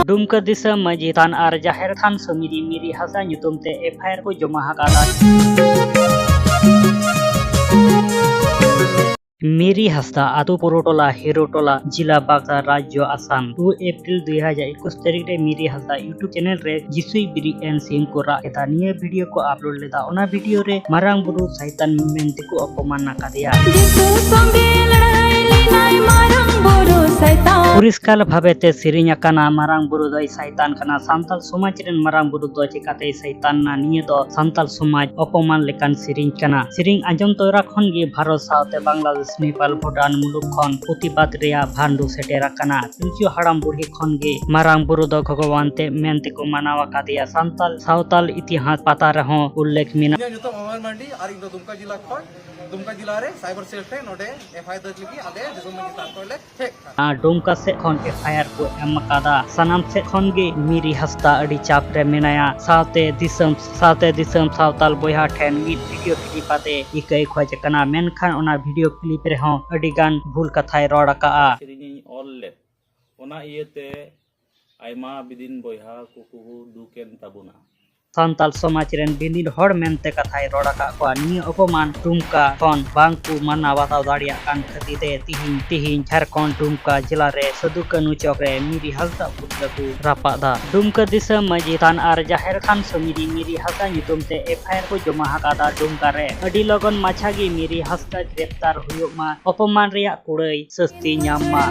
दुमका दिसम मांझी थान और जाहिर थान समिति मिरी हासा nyutum te FIR को जमा हाकादा। मिरी हासदा आतु पुरोटोला हिरोटोला जिला बाक्सा राज्य आसाम 2 एप्रिल 2021 तारीख रे मिरी हासदा यूट्यूब चैनल रे जिसुई बिरी एन सिंह को राकेता निये वीडियो को अपलोड लेदा। ओना वीडियो रे मारांग बुरु सैतान मेंते को अपमान नाकादिया। पुरिस्कार भावे ते सिरिंग अकाना मारांग बुरु दई सैतान कना सांताल समाज रेन मारांग बुरु दो चिकाते सैतान ना निये दो सांताल समाज अपमान लेकान सिरिंग कना। सिरिंग आंजम तोरा खन गे भारत साउते बांग्लादेश नेपाल भूटान मुलुक खन प्रतिबाद रेया भांडु सेटेरा कना। पिलचु हाड़ाम बुढ़ी खन गे मारांग बुरु दो भगवान ते मेंते को मनावा कादिया। सांताल सावताल इतिहास पता रहो उल्लेख मिना दुमका जिला रे साइबर सेल थे नोडे FIR दर्ज लिखी आगे दिसम में स्टार्ट करले ठीक दुमका से खन FIR को एम कादा सनम से खन गे मिरी हस्ता अडी चाप रे मेनाया सावते दिसम सावताल बोया ठेन मिड वीडियो क्लिप आते इकई खोज कना मेनखान ओना वीडियो क्लिप रे हो अडी गान भूल कथाय रोड का आ सिरिंग ऑल ले ओना इयते आइमा बिदिन बोया कुकु दुकेन ताबुना सांताल समाज रेन बिनिर हड़ मेनते कथाय रोड़ा का को नि अपमान दुमका खन बांकु मना बाताव दाड़िया कान खतिते तिहिन झारखंड दुमका जिला रे सदु कानू चौक रे मिरी हासदा पुतलकु रापादा। दुमका दिसम मांझी थान और जाहिर थान समिति मिरी हासदा nyutum te FIR को जमा हाकादा। दुमका रे अडी लगन माछागी मिरी हासदा ग्रेप्तार हुयो मा अपमान रेया कुड़ई सस्ती ᱧᱟᱢ मा।